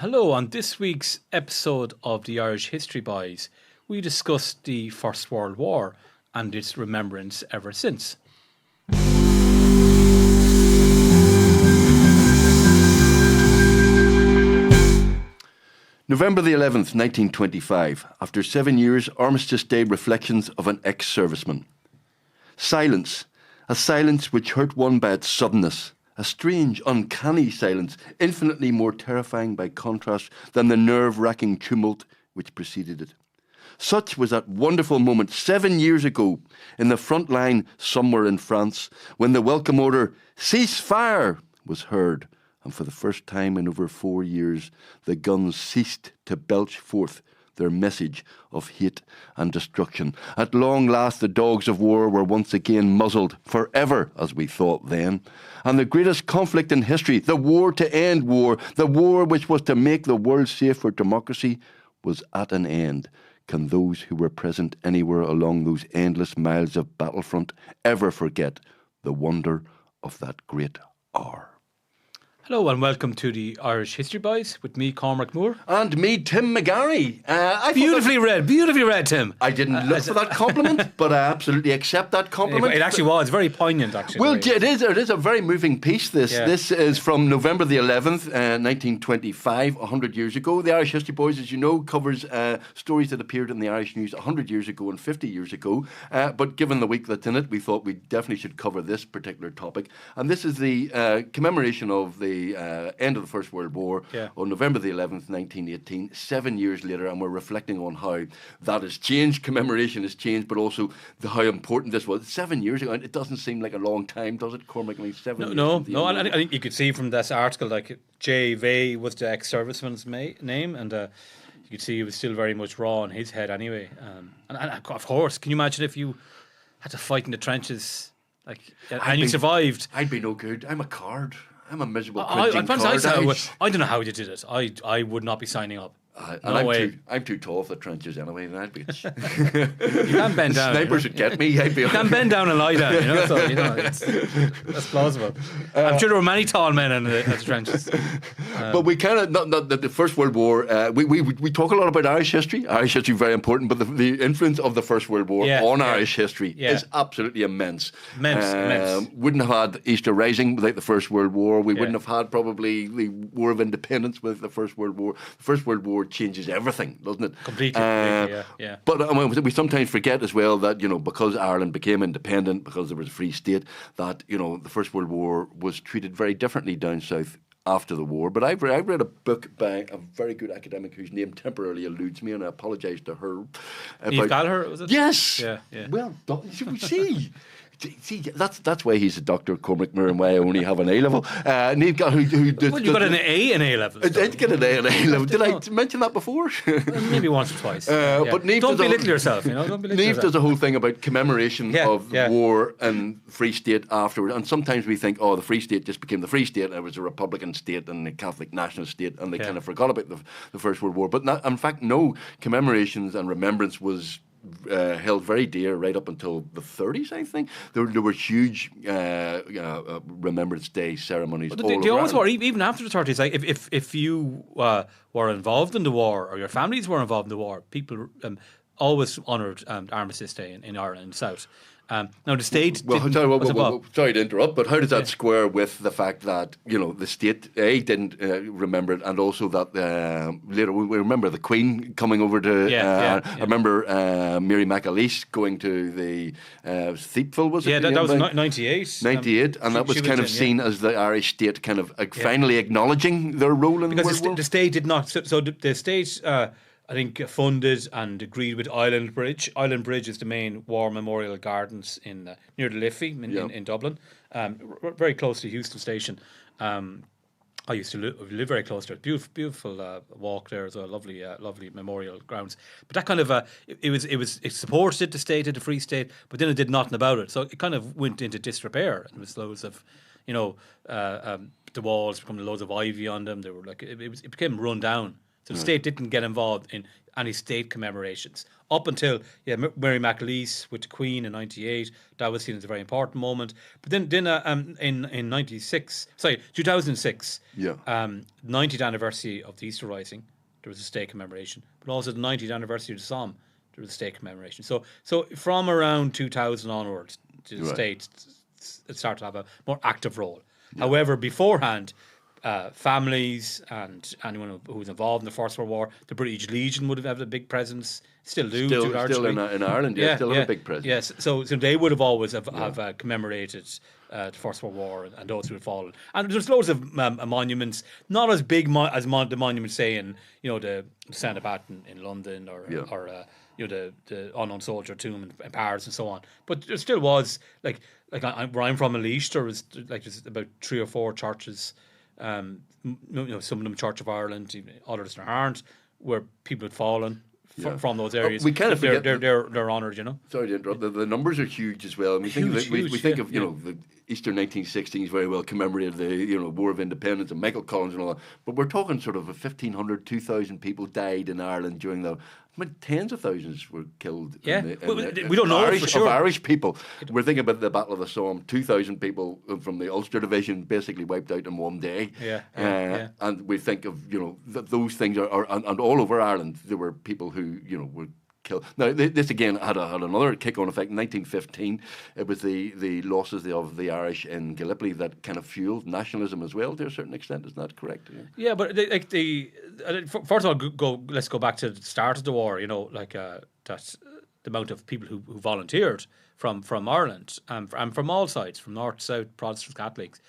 Hello, on this week's episode of the Irish History Boys, we discussed the First World War and its remembrance ever since. November the 11th, 1925. After 7 years, Armistice Day reflections of an ex-serviceman. Silence. A silence which hurt one by its suddenness. A strange, uncanny silence, infinitely more terrifying by contrast than the nerve-wracking tumult which preceded it. Such was that wonderful moment 7 years ago in the front line somewhere in France when the welcome order, "Cease fire," was heard, and for the first time in over 4 years the guns ceased to belch forth their message of hate and destruction. At long last the dogs of war were once again muzzled, forever, as we thought then. And the greatest conflict in history, the war to end war, the war which was to make the world safe for democracy, was at an end. Can those who were present anywhere along those endless miles of battlefront ever forget the wonder of that great hour? Hello and welcome to the Irish History Boys with me, Cormac Moore. And me, Tim McGarry. Beautifully read, Tim. I didn't look for that compliment, but I absolutely accept that compliment. It actually was very poignant, actually. Well, it is a very moving piece, this. Yeah. This is from November the 11th, 1925, 100 years ago. The Irish History Boys, as you know, covers stories that appeared in the Irish News 100 years ago and 50 years ago. But given the week that's in it, we thought we definitely should cover this particular topic. And this is the commemoration of the end of the First World War on November the 11th, 1918, 7 years later, and we're reflecting on how that has changed. Commemoration has changed, but also how important this was 7 years ago. And it doesn't seem like a long time, does it, Cormac? I mean, 7 years. No. And I think you could see from this article, like J. Vey was the ex-serviceman's name, and you could see he was still very much raw in his head anyway. And of course, can you imagine if you had to fight in the trenches, and you survived? I'd be no good. I'm a card. I'm a miserable I don't know how you did it. I would not be signing up. No way. I'm too tall for the trenches anyway. And I'd be. You can't bend down. Snipers would get me. You can bend down and lie down. So that's plausible. I'm sure there were many tall men in the trenches. But we kind of not the First World War. We talk a lot about Irish history. Irish history very important, but the influence of the First World War on Irish history is absolutely immense. Immense. Wouldn't have had Easter Rising without the First World War. We wouldn't have had probably the War of Independence without the First World War. The First World War changes everything, doesn't it? Completely. But we sometimes forget as well that, because Ireland became independent, because there was a free state, that, the First World War was treated very differently down south after the war. But I've read a book by a very good academic whose name temporarily eludes me, and I apologise to her. You've got her, was it? Yes. Yeah. Well done. Should we see? See, that's why he's a Dr. Cormac Moore and why I only have an A level. You got an A in A level. I did get an A in A level. Did I mention that before? Maybe once or twice. But Niamh don't belittle yourself. Niamh does a whole thing about commemoration of war and Free State afterwards. And sometimes we think, the Free State just became the Free State, and it was a Republican state and a Catholic nationalist state, and they kind of forgot about the First World War. But in fact, no, commemorations and remembrance was held very dear right up until the 30s, I think. There were huge Remembrance Day ceremonies. But they always were, even after the 30s. Like if you were involved in the war, or your families were involved in the war, people always honoured Armistice Day in Ireland, in the South. Now the state. Sorry to interrupt, but how does that square with the fact that the state didn't remember it, and also that later we remember the Queen coming over to. I remember Mary McAleese going to the Thiepval, was it? Yeah, that was 98. 98, and that was kind of seen as the Irish state kind of finally acknowledging their role in the World War. The state did not. So the state. I think funded and agreed with Island Bridge. Island Bridge is the main war memorial gardens near the Liffey in Dublin, very close to Euston Station. I used to live very close to it. Beautiful walk there as well. Lovely memorial grounds. But that kind of it supported the state of the Free State, but then it did nothing about it. So it kind of went into disrepair. And there was loads of, the walls becoming loads of ivy on them. They were it became run down. So the state didn't get involved in any state commemorations up until Mary McAleese with the Queen in '98. That was seen as a very important moment. But then in 2006, 90th anniversary of the Easter Rising, there was a state commemoration. But also the 90th anniversary of the Somme, there was a state commemoration. So from around 2000 onwards, the state started to have a more active role. However, beforehand, families and anyone who was involved in the First World War, the British Legion would have had a big presence. Still do. Still in Ireland, still have a big presence. Yes, so they would have always have commemorated the First World War and those who had fallen. And there's loads of monuments, not as big as the monuments, say in the St. Pat in London or the unknown soldier tomb in Paris and so on. But there still was like where I'm from in Laois, there was there's about 3 or 4 churches. Some of them Church of Ireland, others there aren't, where people had fallen from those areas. We kind of forget they're honoured, Sorry to interrupt. The numbers are huge as well. And we think of the Easter 1916 is very well commemorated, the War of Independence and Michael Collins and all that. But we're talking sort of 1,500, 2,000 people died in Ireland during the. Tens of thousands were killed. We don't know Irish, for sure. Of Irish people. We're thinking about the Battle of the Somme. 2,000 people from the Ulster Division basically wiped out in one day. And we think of those things are and all over Ireland there were people who were killed. Now this again had another kick-on effect. In 1915, it was the losses of the Irish in Gallipoli that kind of fueled nationalism as well to a certain extent. Is that correct? Yeah, but first of all, let's go back to the start of the war. That's the amount of people who volunteered from Ireland and from all sides, from north, south, Protestants, Catholics.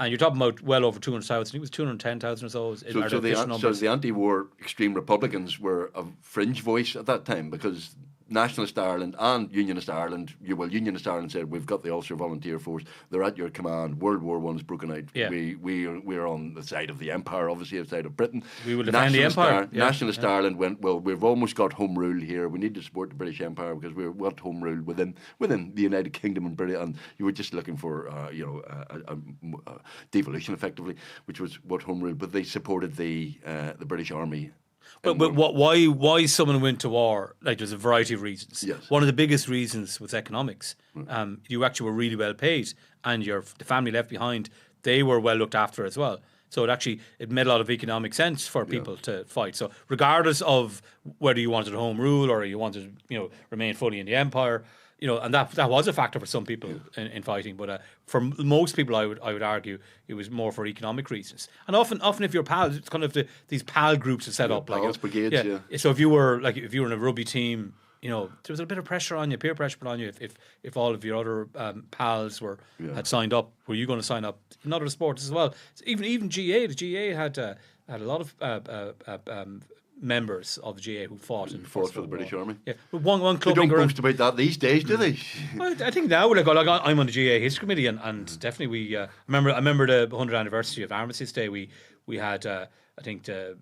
And you're talking about well over 200,000. I think it was 210,000 or so. So the anti-war extreme Republicans were a fringe voice at that time because Nationalist Ireland and Unionist Ireland, Unionist Ireland said, we've got the Ulster Volunteer Force, they're at your command, World War I's broken out, we're on the side of the Empire, obviously outside of Britain. We will defend the Empire. Nationalist Ireland went, well, we've almost got home rule here, we need to support the British Empire because we want home rule within the United Kingdom and Britain, and you were just looking for a devolution effectively, which was what home rule, but they supported the British Army. But why someone went to war? There's a variety of reasons. Yes. One of the biggest reasons was economics. You actually were really well paid, and the family left behind, they were well looked after as well. So it made a lot of economic sense for people to fight. So regardless of whether you wanted home rule or you wanted remain fully in the empire, and that was a factor for some people in fighting. But for most people, I would argue it was more for economic reasons. And often if you're pals, it's kind of these pal groups are set up pals brigades. So if you were in a rugby team, there was a bit of pressure on you, peer pressure put on you. If all of your other pals had signed up, were you going to sign up in other sports as well? So even GA, the GA had a lot of members of the GA who fought for the British Army. Yeah, but one club. They don't boast about that these days, do they? I think now, I'm on the GA History Committee, and definitely we. I remember the 100th anniversary of Armistice Day. We had I think the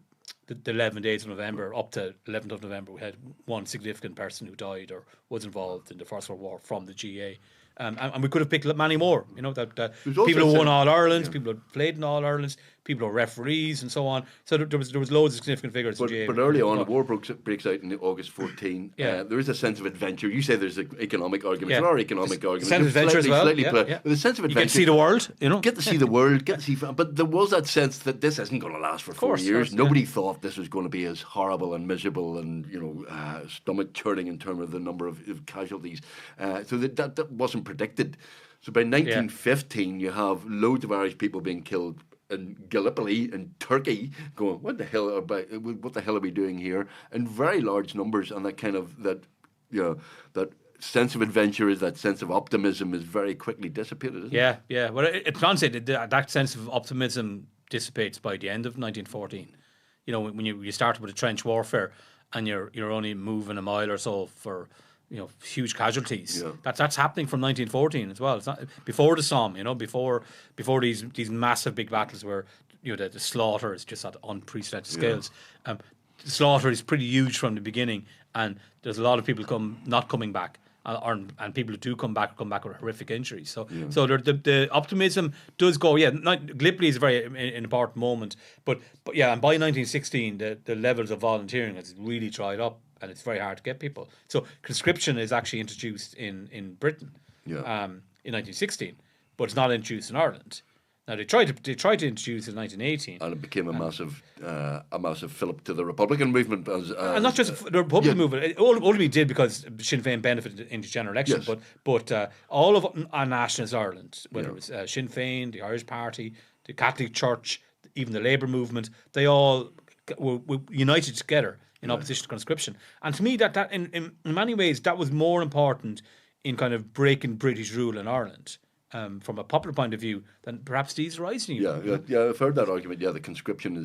11 days of November up to 11th of November. We had one significant person who died or was involved in the First World War from the GA. And we could have picked many more, that people who won All Irelands, people who played in All Irelands, people who were referees and so on. So there was loads of significant figures. But early on, the war breaks out in August 14. There is a sense of adventure. You say there's an economic argument. There are economic arguments. Sense of adventure as well. The sense of adventure. You get to see the world, Get to see the world. But there was that sense that this isn't going to last for 4 years. Nobody thought this was going to be as horrible and miserable and stomach churning in terms of the number of casualties. So that wasn't predicted. So by 1915, you have loads of Irish people being killed in Gallipoli in Turkey, going, what the hell are we doing here? In very large numbers, and that sense of adventure, that sense of optimism is very quickly dissipated, isn't it? Yeah. Well, it's translated, that sense of optimism dissipates by the end of 1914. When you start with a trench warfare and you're only moving a mile or so for huge casualties. That's happening from 1914 as well. It's not before the Somme, before these massive big battles where the slaughter is just at unprecedented scales. The slaughter is pretty huge from the beginning, and there's a lot of people not coming back. and people who do come back with horrific injuries. So the optimism does go. Yeah, Gallipoli is a very important moment, but yeah, and by 1916 the levels of volunteering has really dried up, and it's very hard to get people. So conscription is actually introduced in Britain in 1916, but it's not introduced in Ireland. Now they tried to introduce it in 1918, and it became a massive fillip to the Republican movement. And not just the Republican movement. It only did because Sinn Féin benefited in the general election. Yes. But all of nationalist Ireland, whether it was Sinn Féin, the Irish Party, the Catholic Church, even the Labour movement, they all were united together in opposition to conscription. And to me, that in many ways that was more important in kind of breaking British rule in Ireland. From a popular point of view, than perhaps these rising. Yeah, I've heard that argument. Yeah, the conscription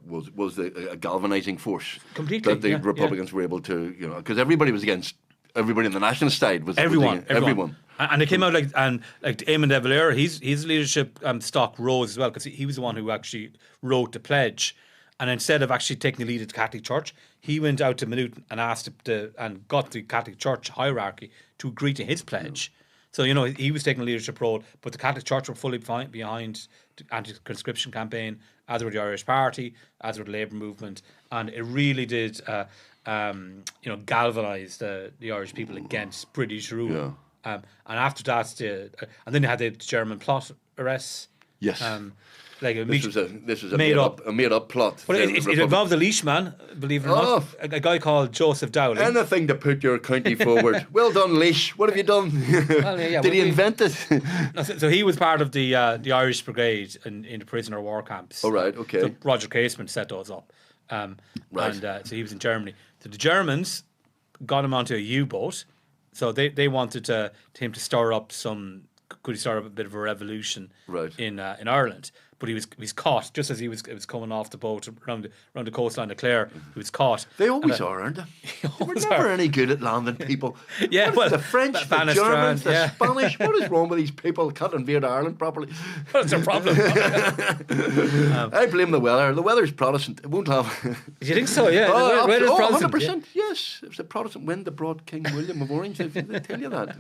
was a galvanizing force. Completely, that the Republicans were able to, because everybody was against. Everybody on the nationalist side was everyone. And they came out like Eamon de Valera, his leadership stock rose as well, because he was the one who actually wrote the pledge. And instead of actually taking the lead at the Catholic Church, he went out to Minute and asked and got the Catholic Church hierarchy to agree to his pledge. So, he was taking a leadership role, but the Catholic Church were fully behind the anti-conscription campaign, as were the Irish Party, as were the Labour movement. And it really did, galvanise the Irish people against British rule. And after that, and then they had the German plot arrests. Yes. This was a made up plot. But it involved a leashman, believe it or not, a guy called Joseph Dowling. Anything to put your county forward. Well done, Leash. What have you done? Did he invent it? So he was part of the Irish Brigade in the prisoner war camps. Oh, right, okay. So Roger Casement set those up. Right. And so he was in Germany. So the Germans got him onto a U-boat. So they wanted him to stir up could he start up a bit of a revolution in Ireland? But he was caught just as it was coming off the boat around the coastline of Clare. He was caught. They always are, aren't they? They were never any good at landing people. The French, the Germans, the Spanish. What is wrong with these people? Can't invade Ireland properly. What's their problem? I blame the weather. The weather's Protestant. It won't have. Do you think so? Yeah. The weather's Protestant. 100%. Yes. It was a Protestant wind that brought King William of Orange. They tell you that.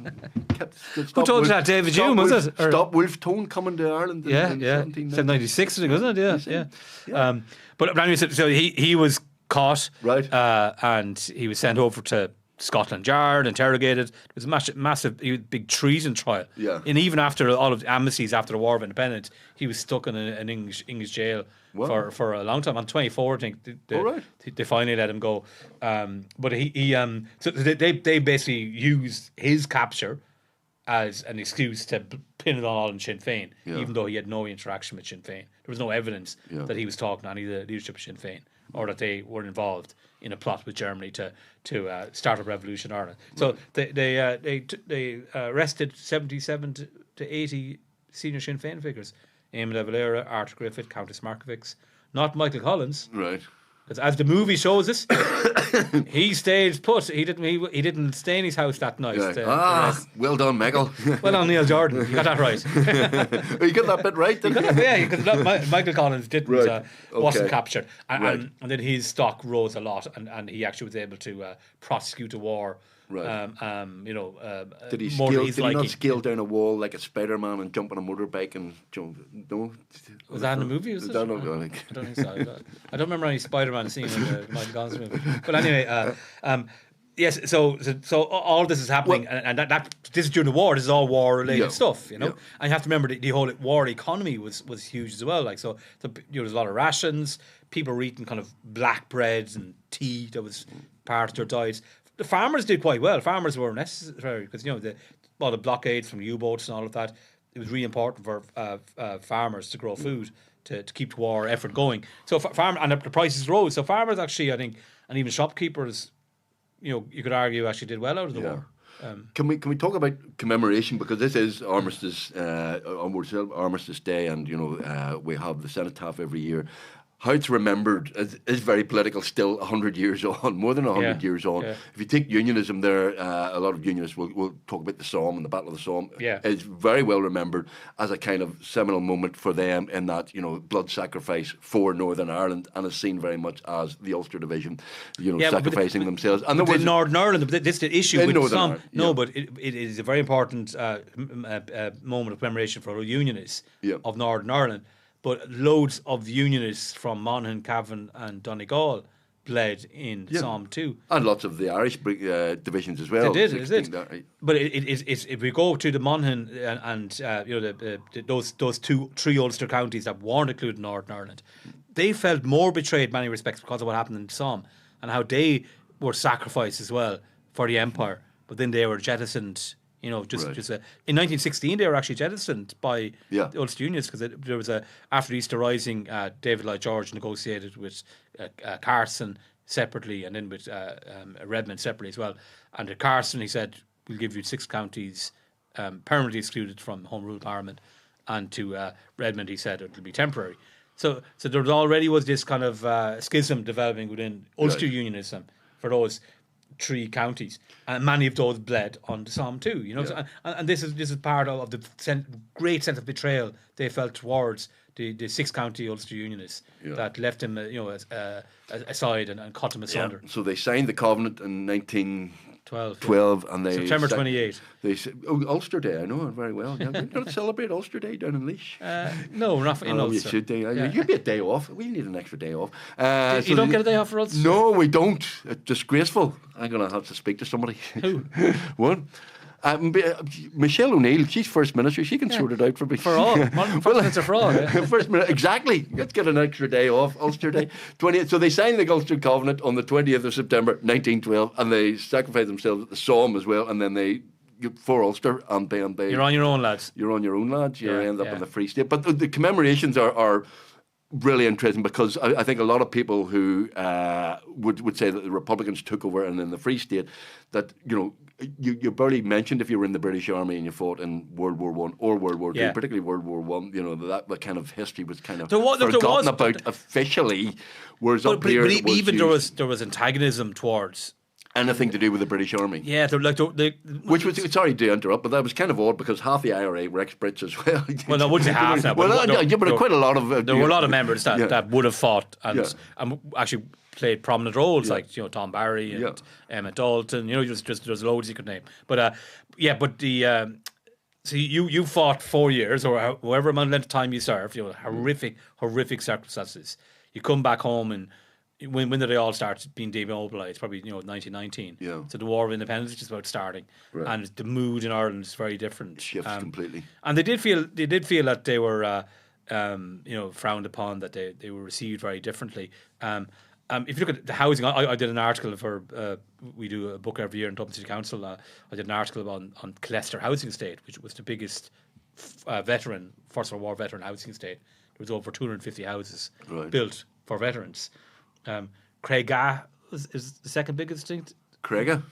Who told you that? David Hume, was it? Stop Wolfe Tone coming to Ireland in 1790. 96, I think, wasn't it? Yeah. But anyway, so he was caught, right? And he was sent over to Scotland Yard, interrogated. It was a massive, big treason trial. Yeah. And even after all of the amnesties after the War of Independence, he was stuck in an English jail for a long time. On 24, I think they finally let him go. But so they basically used his capture as an excuse to pin it all on Sinn Féin, even though he had no interaction with Sinn Féin. There was no evidence that he was talking to any of the leadership of Sinn Féin, or that they were involved in a plot with Germany to start a revolution in Ireland. So they arrested 77 to 80 senior Sinn Féin figures: Eamon de Valera, Arthur Griffith, Countess Markievicz, not Michael Collins. Right. As the movie shows us, he stayed put. He didn't stay in his house that night. Well done, Michael. Well done, Neil Jordan. You got that right. You got that bit right. Because Michael Collins wasn't captured, and then his stock rose a lot, and he actually was able to prosecute a war. Right. Did he not scale down a wall like a Spider-Man and jump on a motorbike and jump? No. Was that in the movie? I don't know. I don't think so. I don't remember any Spider-Man scene in the Michael Collins movie. But anyway, yes. So all this is happening, and that this is during the war. This is all war-related stuff, And you have to remember the whole war economy was huge as well. Like there's a lot of rations. People were eating kind of black breads and tea. That was part of their diets. The farmers did quite well. Farmers were necessary because all the blockades from U-boats and all of that. It was really important for farmers to grow food to keep the war effort going. So and the prices rose. So farmers actually, I think, and even shopkeepers, you could argue, actually did well out of the war. Can we talk about commemoration, because this is Armistice, Armistice Day, and we have the cenotaph every year. how it's remembered is very political still 100 years on, more than 100 years on. Yeah. If you take Unionism there, a lot of Unionists will talk about the Somme and the Battle of the Somme. Yeah. It's very well remembered as a kind of seminal moment for them in that, blood sacrifice for Northern Ireland, and is seen very much as the Ulster Division, sacrificing themselves. And there was in Northern Ireland, but this is the issue in with Northern some. Ireland, No, yeah. but it is a very important moment of commemoration for Unionists Yeah. of Northern Ireland. But loads of Unionists from Monaghan, Cavan, and Donegal bled in Somme too. And lots of the Irish divisions as well. They did, 16, is it? But it's if we go to the Monaghan and those three Ulster counties that weren't included in Northern Ireland, they felt more betrayed in many respects because of what happened in Somme and how they were sacrificed as well for the empire. But then they were jettisoned. In 1916 they were actually jettisoned by the Ulster Unionists because there was after the Easter Rising, David Lloyd George negotiated with Carson separately and then with Redmond separately as well. And to Carson he said, we'll give you 6 counties permanently excluded from Home Rule Parliament, and to Redmond he said it'll be temporary. So there already was this kind of schism developing within Ulster Unionism for those 3 counties, and many of those bled on the Somme too. So, and this is part of the great sense of betrayal they felt towards the 6 county Ulster Unionists that left them, aside and cut them asunder. So they signed the Covenant in 1912, and they September 28. They said, Ulster Day. I know it very well. Yeah, we don't celebrate Ulster Day down in Laois. No, not in Ulster. You should do. You'd be a day off. We need an extra day off. You don't get a day off for Ulster? No, we don't. It's disgraceful. I'm going to have to speak to somebody. Who? One. Michelle O'Neill, she's First Minister. She can sort it out for me. For all. First Minister for all. First Minister, exactly. Let's get an extra day off, Ulster Day. 20th. So they signed the Ulster Covenant on the 20th of September 1912, and they sacrificed themselves at the Somme as well, and then they for Ulster, and then they... You're on your own, lads. You're on your own, lads. You end up in the Free State. But the commemorations are really interesting because I think a lot of people who would say that the Republicans took over and in the Free State, that, you barely mentioned if you were in the British Army and you fought in World War One or World War Two, particularly World War One. That kind of history was kind of forgotten about officially. Whereas up here, even there was antagonism towards anything to do with the British Army. Yeah, which was, sorry to interrupt, but that was kind of odd because half the IRA were ex-Brits as well. Well, I wouldn't say half that. But quite a lot of... there were a lot of members that would have fought and actually played prominent roles, like Tom Barry and Emmett Dalton. There's loads you could name. But so you fought 4 years or however amount of time you served. Horrific circumstances. You come back home and when did they all start being demobilised? Probably 1919. Yeah. So the War of Independence is just about starting, and the mood in Ireland is very different. Shifts completely. And they did feel that they were frowned upon, that they were received very differently. If you look at the housing, I did an article for we do a book every year in Dublin City Council. I did an article on Leicester housing estate, which was the biggest First World War veteran housing estate. There was over 250 houses built for veterans. Craiga is the second biggest thing. Craiga.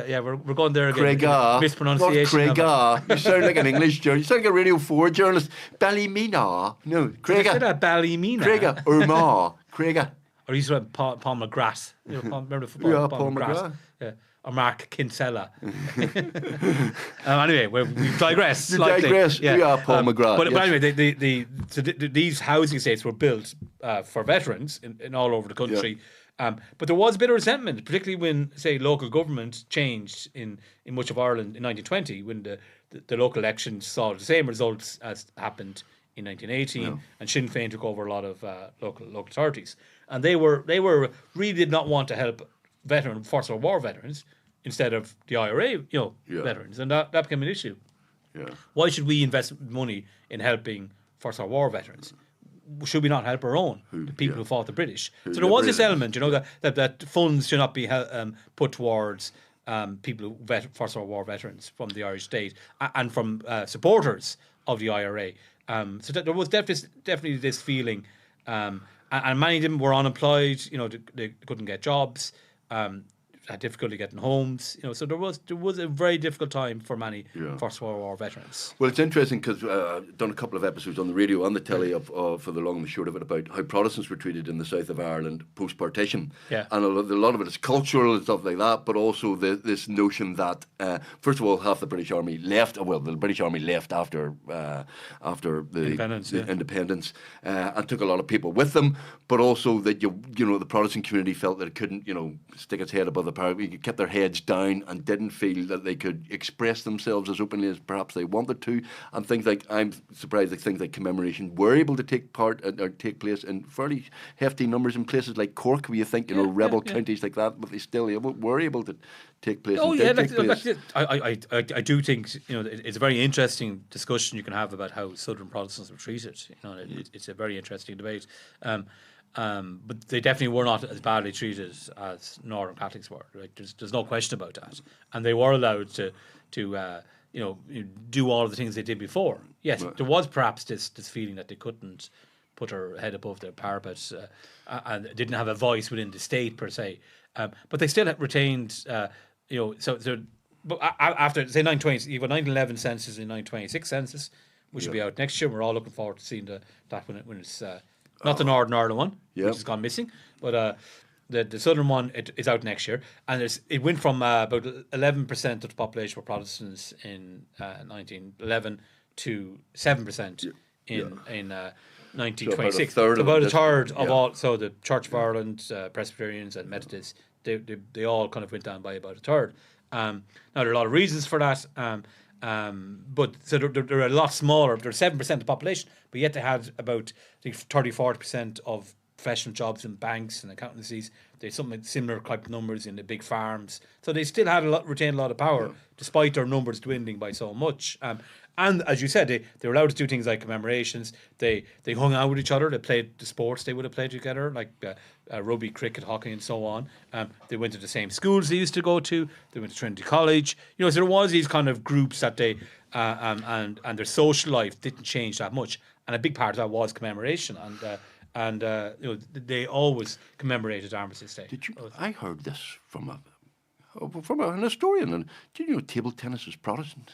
Yeah, we're going there again. Craiga. Mispronunciation. Not Craiga. You sound like an English journalist. You sound like a Radio 4 journalist. Ballymena. No, Craiga. Instead of Ballymena. Craiga. Urma. Craiga. Or you used to have Paul McGrath. Remember the football? Paul McGrath. Yeah. Or Mark Kinsella. Anyway, we digress slightly. Digress. Yeah, Paul McGrath. But anyway, these housing estates were built for veterans in all over the country. Yeah. But there was a bit of resentment, particularly when, say, local government changed in much of Ireland in 1920, when the local elections saw the same results as happened in 1918, and Sinn Féin took over a lot of local authorities, and they really did not want to help First World War veterans instead of the IRA, veterans, and that became an issue. Yeah. Why should we invest money in helping First World War veterans? Should we not help our own, the people who fought the British? So there was this element, that funds should not be put towards people who First World War veterans from the Irish state and from supporters of the IRA. So there was definitely this feeling, and many of them were unemployed. They couldn't get jobs. had difficulty getting homes. So there was a very difficult time for many Yeah. First World War veterans. Well, it's interesting because I've done a couple of episodes on the radio, on the telly, for the long and the short of it, about how Protestants were treated in the south of Ireland post-partition. Yeah. And a lot of it is cultural and stuff like that, but also this notion that, first of all, half the British Army left. Well, the British Army left after the independence, and took a lot of people with them, but also that the Protestant community felt that it couldn't stick its head above the parapet, kept their heads down, and didn't feel that they could express themselves as openly as perhaps they wanted to. And things like, I'm surprised that things like Commemoration were able to take part or take place in fairly hefty numbers in places like Cork, where you think rebel counties like that, but they still were able to take place. Oh and yeah, did take place. I do think it's a very interesting discussion you can have about how Southern Protestants were treated. It's a very interesting debate. But they definitely were not as badly treated as Northern Catholics were. Right? There's no question about that, and they were allowed to do all of the things they did before. Yes, there was perhaps this feeling that they couldn't put their head above their parapet and didn't have a voice within the state per se, but they still retained. But after say 1920, you've got 1911 census and 1926 census, which will be out next year. We're all looking forward to seeing that when it's. Not the Northern Ireland one, which has gone missing, but the Southern one is out next year, and it went from about 11% of the population were Protestants in 1911 to 7% in 1926. So about a third of all. So the Church of Ireland, Presbyterians, and Methodists, they all kind of went down by about a third. Now there are a lot of reasons for that. But so they're a lot smaller. They're 7% of the population, but yet they had about 30-40% of professional jobs in banks and accountancies. They had something similar type numbers in the big farms. So they still had retained a lot of power, despite their numbers dwindling by so much. And as you said, they were allowed to do things like commemorations. They hung out with each other. They played the sports they would have played together, like rugby, cricket, hockey, and so on. They went to the same schools they used to go to. They went to Trinity College. So there was these kind of groups that they and their social life didn't change that much. And a big part of that was commemoration. And they always commemorated Armistice Day. Did you? I heard this from an historian. And did you know table tennis is Protestant?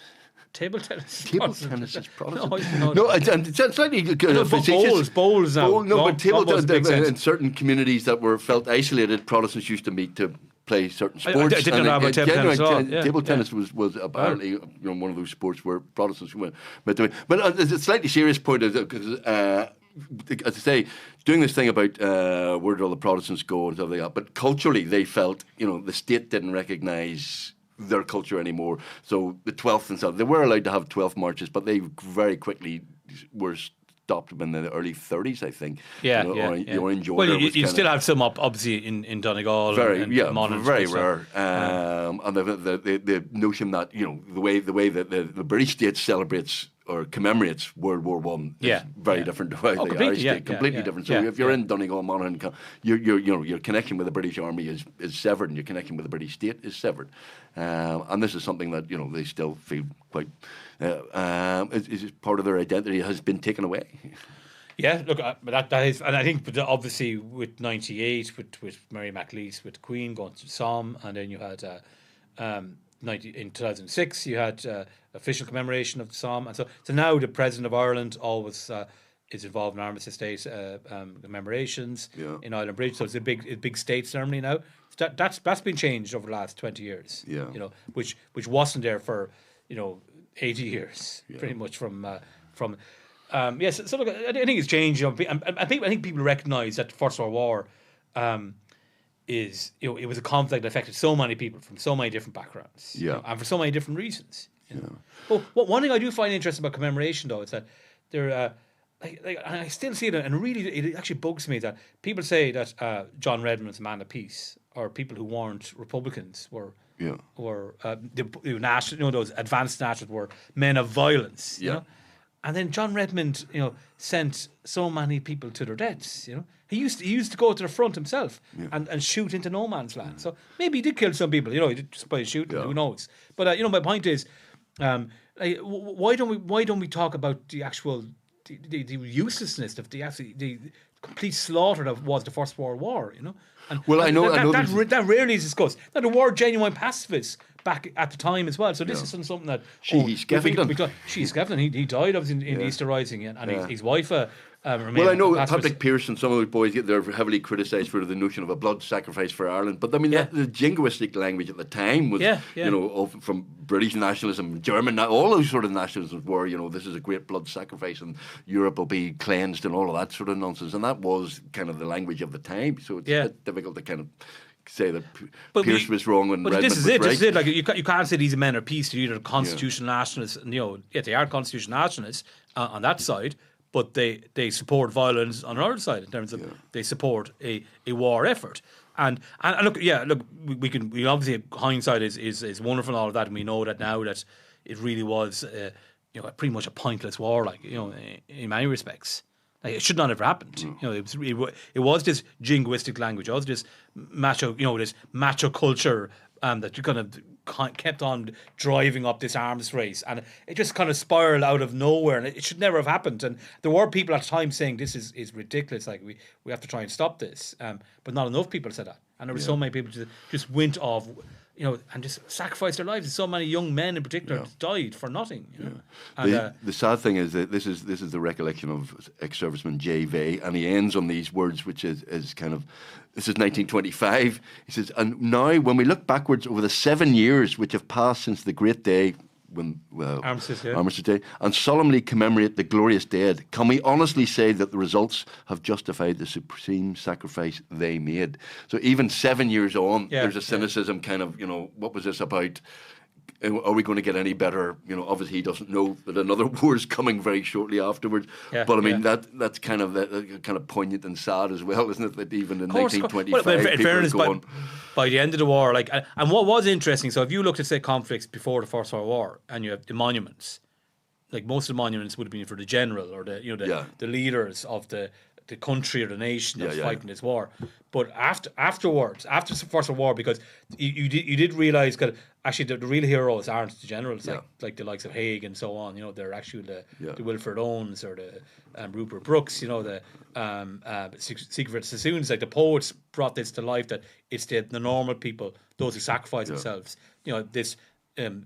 Table tennis. Table tennis is Protestant. No, I didn't know No, that. it's slightly facetious. Bowls now. But table Almost makes sense. in certain communities that were felt isolated, Protestants used to meet to play certain sports. I didn't know about table tennis at all. Table tennis was apparently one of those sports where Protestants went. But it's a slightly serious point, because as I say, doing this thing about where did all the Protestants go and stuff like that, but culturally they felt the state didn't recognise their culture anymore. So the 12th and stuff, they were allowed to have 12th marches, but they very quickly were stopped in the early 30s, I think. Orange Order. Well, you still have some obviously in Donegal. Very rare. And the notion that the way that the British state celebrates or commemorates World War One is very different to how the Irish state, completely different. So if you're in Donegal, Monaghan, your connection with the British Army is severed, and your connection with the British state is severed. And this is something that they still feel quite is part of their identity has been taken away. Yeah, look, that is, and I think obviously with '98, with Mary MacLeese, with the Queen going to Somme, and then you had in 2006 you had official commemoration of the Somme, and so now the President of Ireland always is involved in Armistice Day commemorations in Island Bridge. So it's a big state ceremony now. So that's been changed over the last 20 years. Yeah, which wasn't there for 80 years, pretty much from. Yes, so look, I think it's changed. I think people recognise that the First World War is it was a conflict that affected so many people from so many different backgrounds, and for so many different reasons. Well, one thing I do find interesting about commemoration, though, is that there, I still see it, and really, it actually bugs me that people say that John Redmond was a man of peace, or people who weren't Republicans were national, those advanced nationalists were men of violence. You know? And then John Redmond, sent so many people to their deaths. He used to go to the front himself and shoot into no man's land. So maybe he did kill some people. He did just by shooting. Who knows? But my point is, why don't we talk about the actual the uselessness of the complete slaughter that was the First World War, you know. And Well, I know that rarely is discussed. Now, there were genuine pacifists back at the time as well. So this isn't something that Sheehy Skeffington. Sheehy Skeffington. He died obviously in the Easter Rising, and his wife. Remained Well, I know pacifist. Patrick Pearson, some of those boys, they're heavily criticised for the notion of a blood sacrifice for Ireland. But I mean, the jingoistic language at the time was, you know, from British nationalism, German, all those sort of nationalisms were, you know, this is a great blood sacrifice and Europe will be cleansed and all of that sort of nonsense. And that was kind of the language of the time. So it's a bit difficult to kind of say that Pearce was wrong and Redmond was right. This is it. Like you can't say these men are peace. They're either constitutional nationalists, and, you know, they are constitutional nationalists on that side. But they support violence on another side in terms of they support a war effort. And look, we obviously, hindsight is wonderful and all of that, and we know that now that it really was you know, pretty much a pointless war, like, you know, in many respects. Like, it should not have happened. You know, it was this jingoistic language, it was this macho, you know, this macho culture that you kind of kept on driving up this arms race, and it just kind of spiraled out of nowhere, and it should never have happened. And there were people at the time saying this is ridiculous, like we have to try and stop this, but not enough people said that, and there were so many people just went off, you know, and just sacrificed their lives. So many young men in particular died for nothing, you know? And, the sad thing is that this is the recollection of ex-serviceman J. Vey, and he ends on these words, which is kind of, this is 1925. He says, and now when we look backwards over the 7 years which have passed since the great day, when Armistice Day, and solemnly commemorate the glorious dead, can we honestly say that the results have justified the supreme sacrifice they made? So even 7 years on, there's a cynicism kind of, you know, what was this about? Are we going to get any better? You know, obviously he doesn't know that another war is coming very shortly afterwards. But I mean, that's kind of poignant and sad as well, isn't it? That even in 1925, well, in fairness, going, by the end of the war, like, and what was interesting, so if you looked at, say, conflicts before the First World War, and you have the monuments, like most of the monuments would have been for the general or the leaders of the country or the nation that was fighting this war. But afterwards, after the First World War, because you did realise that actually the real heroes aren't the generals, like the likes of Haig and so on. You know, they're actually the Wilfred Owens or the Rupert Brooks. You know, the Siegfried Sassoons. Like, the poets brought this to life, that it's the normal people, those who sacrifice themselves. You know, this.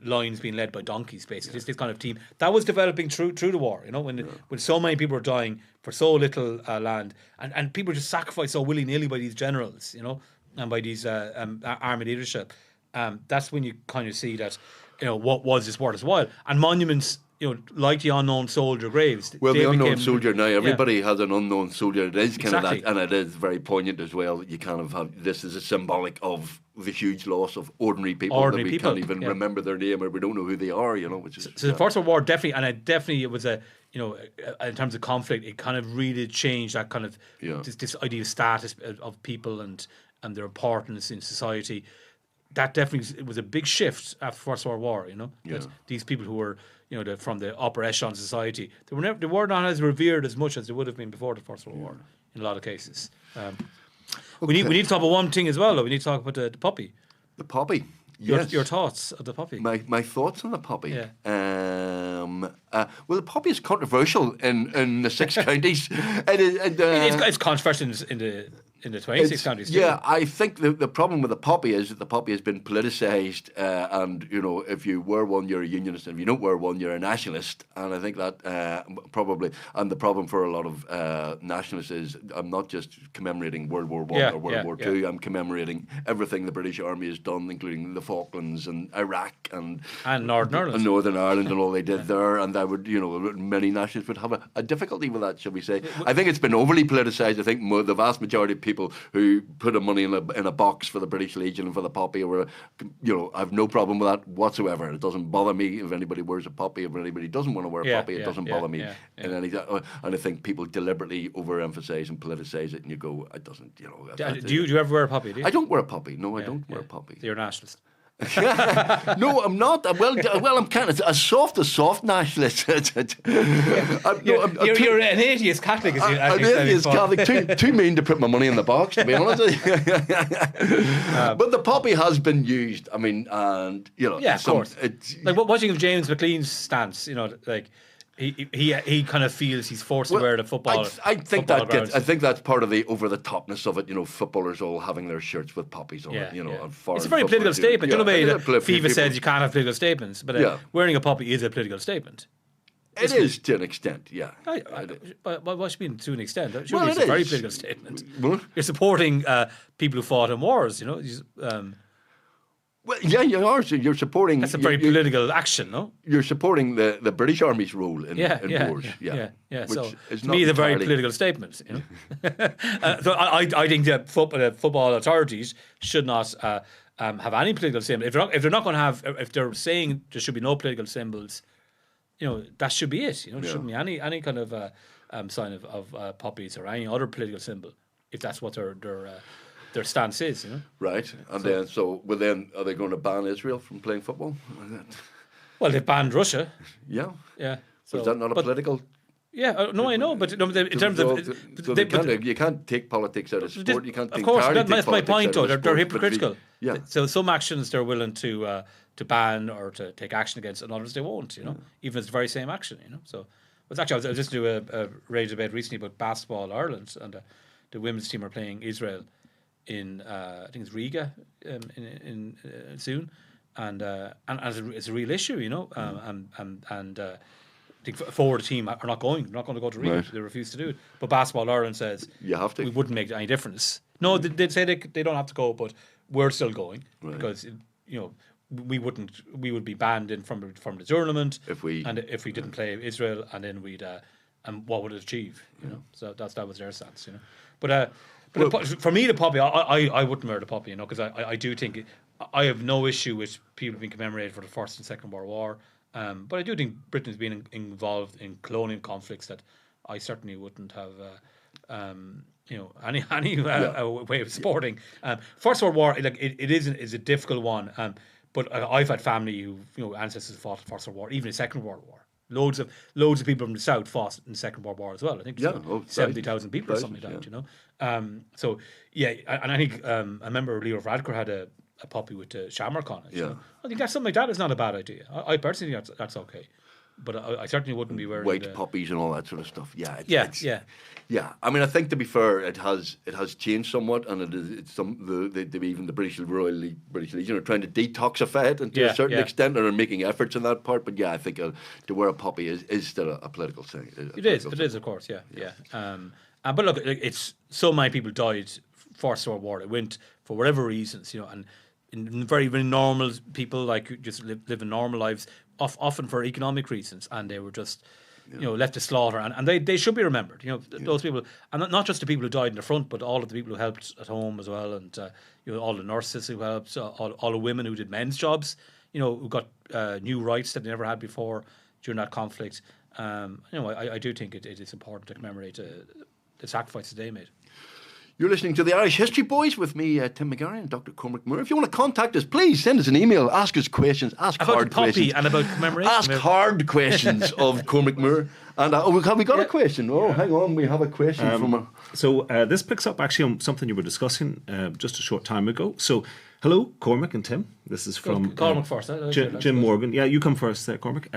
Lines being led by donkeys, basically. This kind of team that was developing through the war. You know, when so many people were dying for so little land, and people just sacrificed so willy nilly by these generals, you know, and by these army leadership. That's when you kind of see that, you know, what was this worth as well. And monuments, you know, like the unknown soldier graves. Well, the unknown soldier now, everybody has an unknown soldier. It is kind of that, and it is very poignant as well. You kind of have, this is a symbolic of the huge loss of ordinary people that we can't even remember their name, or we don't know who they are, you know. Which is so the First World War definitely, and it was a, you know, in terms of conflict, it kind of really changed that kind of this idea of status of people and their importance in society. That definitely was a big shift after the First World War, you know. That these people who were, you know, from the upper echelon society, they were not as revered as much as they would have been before the First World War in a lot of cases. We need to talk about one thing as well, though. We need to talk about the poppy. The poppy. Your thoughts of the poppy. My thoughts on the poppy. Yeah. Well, the poppy is controversial in the 6 counties. It's controversial in the 26 counties too. Yeah, I think the problem with the poppy is that the poppy has been politicised, and, you know, if you wear one, you're a unionist, and if you don't wear one, you're a nationalist. And I think that probably, and the problem for a lot of nationalists is, I'm not just commemorating World War I or World War II, I'm commemorating everything the British Army has done, including the Falklands and Iraq and Northern Ireland and all they did there. And I would, you know, many nationalists would have a difficulty with that, shall we say. I think it's been overly politicised. I think the vast majority of people who put the money in a box for the British Legion and for the poppy, or, you know, I have no problem with that whatsoever. It doesn't bother me if anybody wears a poppy. If anybody doesn't want to wear a poppy, it doesn't bother me. And I think people deliberately overemphasise and politicise it, and you go, it doesn't, you know. Do you ever wear a poppy? Do you? I don't wear a poppy. No, I don't wear a poppy. You're a nationalist. No, I'm not. Well, I'm kind of a soft nationalist. You're an atheist Catholic, as you an atheist Catholic. Too mean to put my money in the box, to be honest with you. But the poppy has been used. I mean, and, you know, of course. Like, what do you think of James McLean's stance? You know, like, He kind of feels he's forced to wear the football. I think football I think that's part of the over the topness of it. Footballers all having their shirts with poppies on it. And it's a very political statement. You know, FIFA says you can't have political statements, but wearing a poppy is a political statement. It is to an extent, yeah. But what should mean to an extent? Surely it's a very political statement. You're supporting people who fought in wars, you know. Well, yeah, you are. So you're supporting. That's a very political action, no? You're supporting the British Army's role in wars. Yeah. Which So is to not me, it's a very entirely- political statement. You know, so I think that football authorities should not have any political symbol. If they're not going to have, if they're saying there should be no political symbols, you know, that should be it. You know, there shouldn't be any kind of sign of poppies or any other political symbol if that's what their stance is. You know, Right, and then are they going to ban Israel from playing football? well, they banned Russia. Yeah. Yeah, So is that not a political? Yeah, no, I know, but in terms of you can't take politics out of sport. You can't. Of course, that's my point. Though they're hypocritical. Yeah. So some actions they're willing to ban or to take action against, and others they won't. You know, even if it's the very same action. You know, so it's actually I was just doing a radio debate recently about basketball Ireland, and the women's team are playing Israel in I think it's Riga in soon, and it's a real issue. You know, and I think forward team are not going. They're not going to go to Riga. Right. They refuse to do it. But Basketball Ireland says You have to. we wouldn't make any difference. No, they'd say they don't have to go, but we're still going because you know we would be banned in from the tournament If we didn't play Israel, and then we'd and what would it achieve? You know, so that was their stance. You know, but for me the poppy, I wouldn't wear the poppy. You know, because I do think I have no issue with people being commemorated for the First and Second World War. But I do think Britain's been involved in colonial conflicts that I certainly wouldn't have, you know, any way of supporting. First World War, like it is a difficult one. But I've had family who ancestors fought in First World War, even in Second World War. Loads of people from the South fought in the Second World War as well. I think 70,000 people or something like that. You know, so yeah, and I think I remember Leo Varadkar had a poppy with shamrock on it. Yeah. So I think that's something like that is not a bad idea. I personally think that's okay, but I certainly wouldn't be wearing white poppies and all that sort of stuff. Yeah. Yeah. I mean, I think to be fair, it has changed somewhat, and it's even the British Legion are trying to detoxify it to a certain extent, and are making efforts in that part. But yeah, I think to wear a poppy is still a political thing. It is, of course. Yeah. But look, it's so many people died First World War. It went for whatever reasons, you know, and in very, very normal people, like just living normal lives, often for economic reasons, and they were just, you know, left to slaughter, and they should be remembered. You know, those people, and not just the people who died in the front, but all of the people who helped at home as well, and you know, all the nurses who helped, all the women who did men's jobs, you know, who got new rights that they never had before during that conflict. You know, I do think it is important to commemorate the sacrifices they made. You're listening to the Irish History Boys with me, Tim McGarry, and Dr. Cormac Moore. If you want to contact us, please send us an email, ask us questions, ask about hard the poppy questions. and about commemoration. Ask hard questions of Cormac Moore. And we got a question. Oh, hang on, we have a question from a... So this picks up actually on something you were discussing just a short time ago. So, hello, Cormac and Tim. This is from Cormac first. Jim Morgan. Yeah, you come first, Cormac.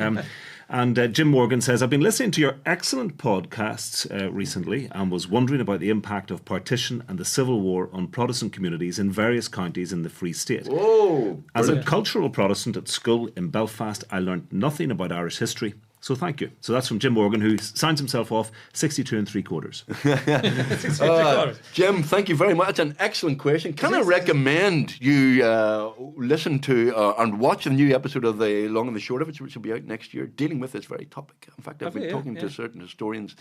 And Jim Morgan says, I've been listening to your excellent podcasts recently and was wondering about the impact of partition and the Civil War on Protestant communities in various counties in the Free State. Oh, As a cultural Protestant at school in Belfast, I learned nothing about Irish history. So thank you. So that's from Jim Morgan, who signs himself off 62 3/4. Jim, thank you very much. That's an excellent question. Can I recommend you listen to and watch the new episode of The Long and the Short of It, which will be out next year, dealing with this very topic. In fact, I've been talking to certain historians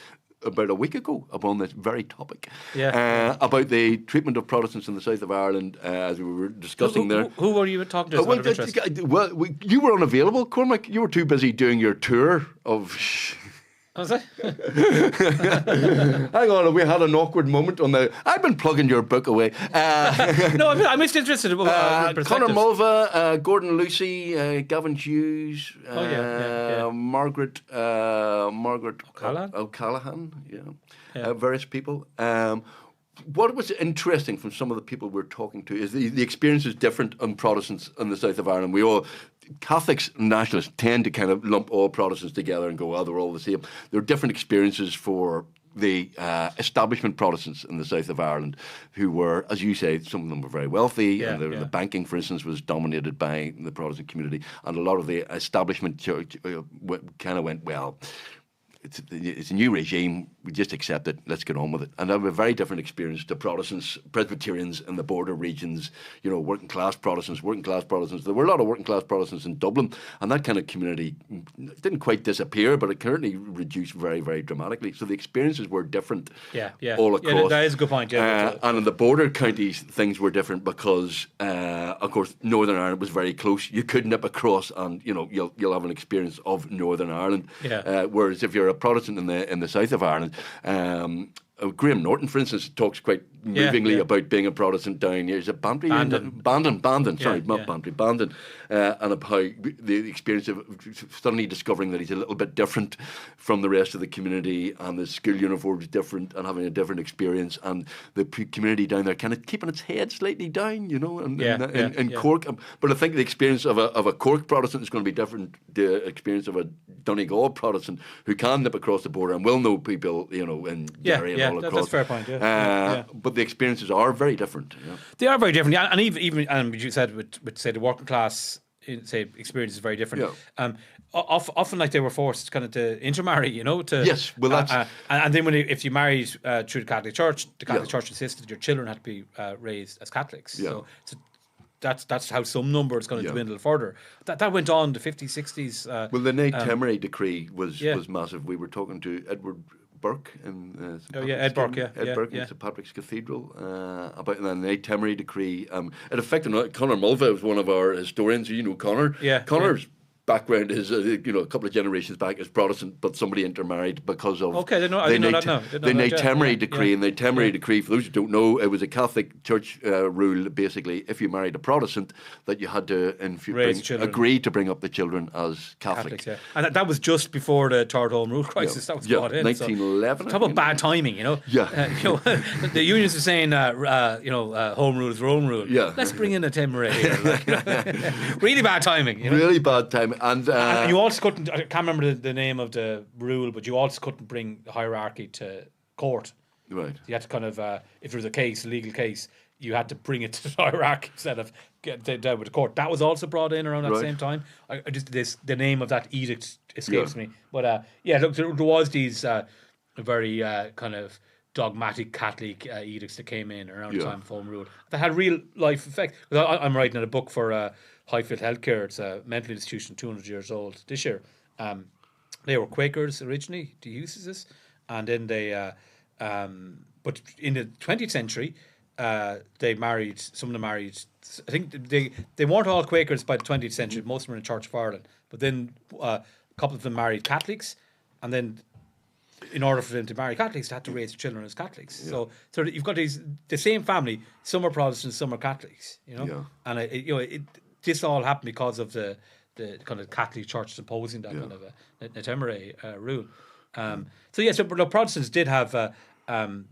about a week ago upon this very topic, about the treatment of Protestants in the south of Ireland, as we were discussing there. Who were you talking to? You were unavailable, Cormac. You were too busy doing your tour of... Was I? Hang on, we had an awkward moment on the... I've been plugging your book away. No, I'm just interested. Conor Mulva, Gordon Lucy, Gavin Hughes, Margaret O'Callaghan? O'Callaghan, various people. what was interesting from some of the people we're talking to is the experience is different on Protestants in the south of Ireland. Catholics and nationalists tend to kind of lump all Protestants together and go, oh, they're all the same. There are different experiences for the establishment Protestants in the south of Ireland, who were, as you say, some of them were very wealthy, and the banking, for instance, was dominated by the Protestant community, and a lot of the establishment church kind of went, well, it's a new regime, we just accept it, let's get on with it. And that was a very different experience to Protestants, Presbyterians in the border regions, working class Protestants. There were a lot of working class Protestants in Dublin, and that kind of community didn't quite disappear, but it currently reduced very, very dramatically. So the experiences were different all across. Yeah, that is a good point. And in the border counties, things were different because, of course, Northern Ireland was very close. You could nip across and, you'll have an experience of Northern Ireland. Whereas if you're a Protestant in the south of Ireland, Graham Norton, for instance, talks quite movingly about being a Protestant down here. Is it Bantry? Bandon. Sorry, not Bantry, Bandon. And about how the experience of suddenly discovering that he's a little bit different from the rest of the community, and the school uniform is different, and having a different experience, and the community down there kind of keeping its head slightly down, in Cork. But I think the experience of a Cork Protestant is going to be different to the experience of a Donegal Protestant who can nip across the border and will know people, in Derry and all across. That's a fair point. But the experiences are very different. They are very different, and even you said with say the working class, experience is very different. Often, like, they were forced kind of to intermarry, Yes, well, that's and then if you married through the Catholic Church insisted your children had to be raised as Catholics. So that's how some numbers going to dwindle further. That went on the 50s, 60s. Well, the Nate Temeray decree was massive. We were talking to Edward Burke in Ed Burke, Ed Burke in St Patrick's Cathedral about the Nate Temeray decree. It affected Conor Mulva was one of our historians. Conor. Conor's background is a couple of generations back as Protestant, but somebody intermarried because of I didn't know that now. The Nate Temeray decree. And the Temeray decree, for those who don't know, it was a Catholic Church rule, basically, if you married a Protestant, that you had to agree to bring up the children as Catholics. And that was just before the Third Home Rule crisis. That was brought in. 1911. Talk about bad timing, the unions are saying, home rule is Rome rule. Let's bring in a Temeray here. Really bad timing. Really bad timing. And you also couldn't, I can't remember the name of the rule, but you also couldn't bring the hierarchy to court. Right. You had to kind of, if there was a legal case, you had to bring it to the hierarchy instead of get dealt with the court. That was also brought in around that same time. The name of that edict escapes me. But look, there was these very kind of dogmatic Catholic edicts that came in around the time of Home Rule that had real life effect. I'm writing a book for Highfield Healthcare. It's a mental institution 200 years old this year. They were Quakers originally, the uses, and then they but in the 20th century they married, some of them married, I think they weren't all Quakers by the 20th century, most of them were in the Church of Ireland, but then a couple of them married Catholics, and then in order for them to marry Catholics, they had to raise their children as Catholics. So you've got the same family, some are Protestants, some are Catholics, and this all happened because of the kind of Catholic Church opposing that kind of a Temeray rule. So Protestants did have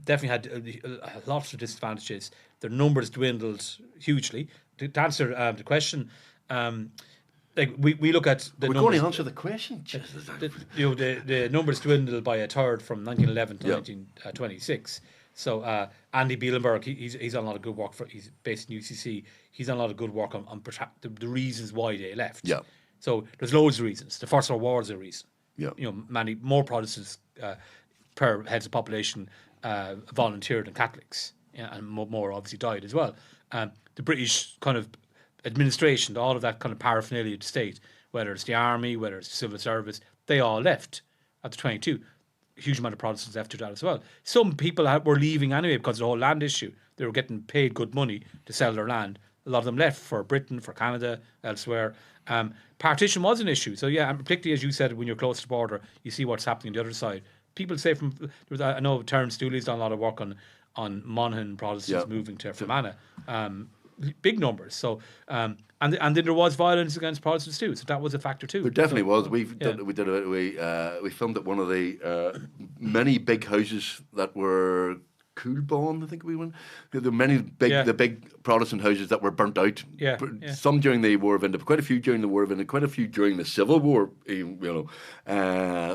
definitely had lots of disadvantages. Their numbers dwindled hugely. To answer the question, we look at the numbers. We're going to answer the question. The numbers dwindled by a third from 1911 to 1926. So Andy Bielenberg, he's done a lot of good work he's based in UCC. He's done a lot of good work on the reasons why they left. Yeah. So there's loads of reasons. The First World War is a reason. Yeah. Many more Protestants per heads of population volunteered than Catholics, and more obviously died as well. The British kind of administration, all of that kind of paraphernalia of the state, whether it's the army, whether it's the civil service, they all left after 22. A huge amount of Protestants left to that as well. Some people were leaving anyway because of the whole land issue. They were getting paid good money to sell their land. A lot of them left for Britain, for Canada, elsewhere. Partition was an issue. So and particularly as you said, when you're close to the border, you see what's happening on the other side. People say I know Terence Dooley's done a lot of work on Monaghan Protestants moving to Fermanagh. Big numbers. So and then there was violence against Protestants too. So that was a factor too. There definitely was. We filmed at one of the many big houses that were Coolbawn, I think we went. There were many the big Protestant houses that were burnt out. Yeah. Some during the War of Independence, quite a few during the War of Independence, quite a few during the Civil War.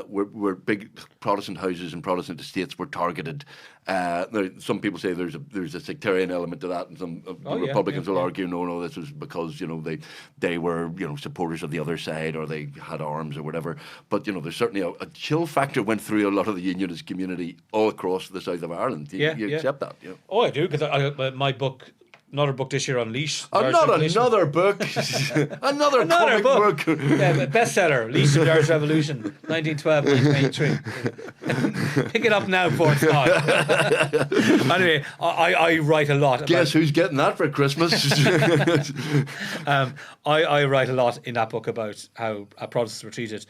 Were big Protestant houses and Protestant estates were targeted. Now, some people say there's a sectarian element to that, and some Republicans will argue no, this was because they were supporters of the other side or they had arms or whatever. But there's certainly a chill factor went through a lot of the Unionist community all across the south of Ireland. You accept that? Yeah. Oh, I do, because my book. Another book this year on Leash. Another book. another comic book. Bestseller, Leash of the Irish Revolution, 1912, 1923. Pick it up now before it's gone. Anyway, I write a lot. Guess who's getting that for Christmas? I write a lot in that book about how Protestants were treated.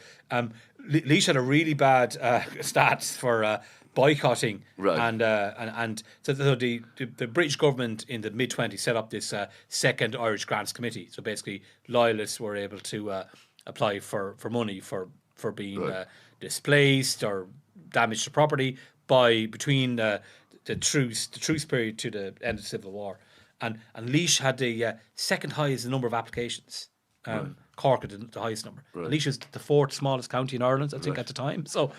Leash had a really bad stats for boycotting, right. and so the British government in the mid-20s set up this second Irish Grants Committee. So basically, loyalists were able to apply for money for being displaced or damage to property between the truce period to the end of the Civil War, and Laois had the second highest number of applications. Cork had the highest number. Right. Laois was the fourth smallest county in Ireland, I think, at the time. So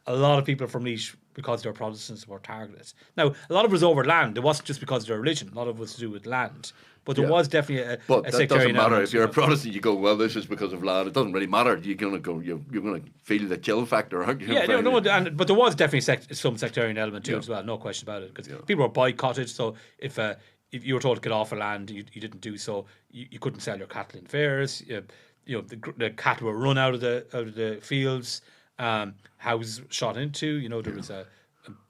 a lot of people from Laois, because they were Protestants, were targeted. Now, a lot of it was over land. It wasn't just because of their religion. A lot of it was to do with land. But there was definitely a that sectarian doesn't matter. element. If you're a Protestant, you go, well, this is because of land. It doesn't really matter. You're going to feel the chill factor, aren't you? But there was definitely some sectarian element to it as well. No question about it. Because people were boycotted. So if you were told to get off of land, you didn't do so. You couldn't sell your cattle in fairs. The cattle were run out of the fields. Houses shot into. There was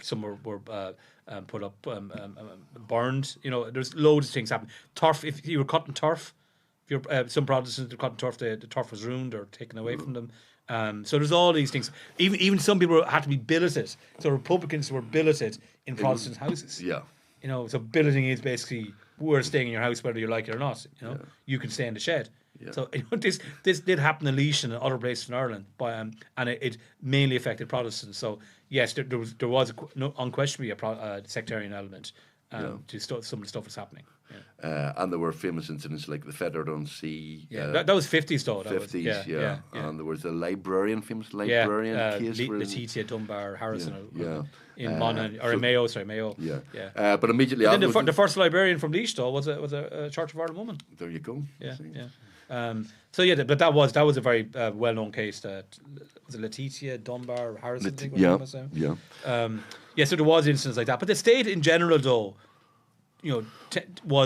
some were put up, burned. There's loads of things happening. Turf. If you were cutting turf, some Protestants were cutting turf. The turf was ruined or taken away from them. So there's all these things. Even some people had to be billeted. So Republicans were billeted in Protestant houses. Yeah. So billeting is basically we're staying in your house whether you like it or not. You can stay in the shed. Yeah. So this did happen in Laois and other places in Ireland, and it mainly affected Protestants. So yes, there was unquestionably a sectarian element to some of the stuff that's happening. Yeah. And there were famous incidents like the Fettered on Sea. That was 50s though. 50s, and there was a famous librarian case. Letitia Dunbar Harrison. In Monaghan or in Mayo. Mayo. Yeah. But immediately after the first librarian from Laois though was a Church of Ireland woman. There you go. Yeah. But that was a very well-known case. Was it Letitia Dunbar Harrison? So there was instances like that. But the state in general, though, was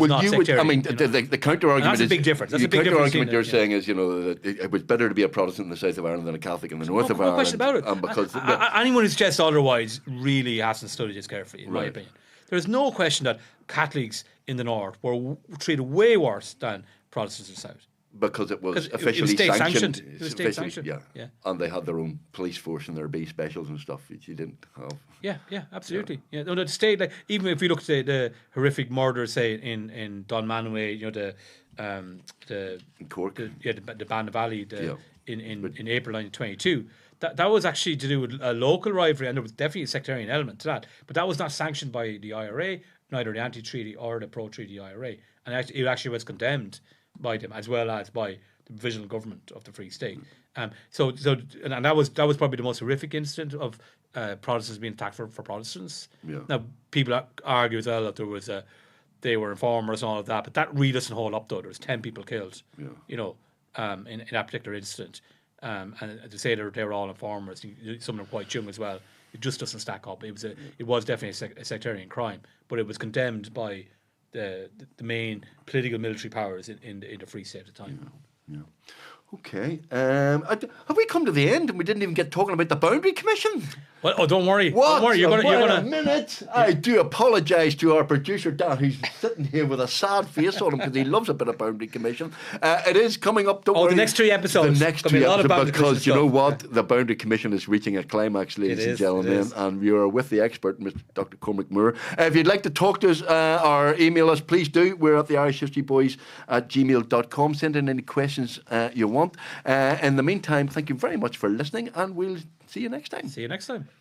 not sectarian. The counter argument that's a big difference. The counter argument you're saying is, that it was better to be a Protestant in the south of Ireland than a Catholic in the north of Ireland. No question about it. Because anyone who suggests otherwise really hasn't studied this carefully, in my opinion. There is no question that Catholics in the north were treated way worse than Protestants in the south. Because it was officially sanctioned. It was state sanctioned. Yeah. And they had their own police force and their B specials and stuff, which you didn't have. Yeah, absolutely. Yeah. No, the state, even if you look at the horrific murders, say in Dunmanway, the in Cork, the Banna Valley, in April 1922. That was actually to do with a local rivalry, and there was definitely a sectarian element to that. But that was not sanctioned by the IRA, neither the anti-treaty or the pro-treaty IRA, and it actually was condemned by them as well as by the provisional government of the Free State. And that was probably the most horrific incident of Protestants being attacked for Protestants. Yeah. Now people argue as well that they were informers and all of that, but that really doesn't hold up though. There was 10 people killed, in that particular incident. And to say they were all informers, some of them were quite young as well. It just doesn't stack up. It was definitely a sectarian crime, but it was condemned by the main political military powers in the Free State at the time. Yeah. Okay. Have we come to the end and we didn't even get talking about the Boundary Commission? Well, don't worry. What? Don't worry. You're gonna... a minute. I do apologise to our producer, Dan, who's sitting here with a sad face on him because he loves a bit of Boundary Commission. It is coming up. Don't worry. The next 3 episodes. The next 3 episodes, because you know what? The Boundary Commission is reaching a climax, ladies and gentlemen, and we are with the expert, Mr. Dr. Cormac Moore. If you'd like to talk to us or email us, please do. We're at the irishhistoryboys@gmail.com. Send in any questions you want. In the meantime, thank you very much for listening, and we'll see you next time.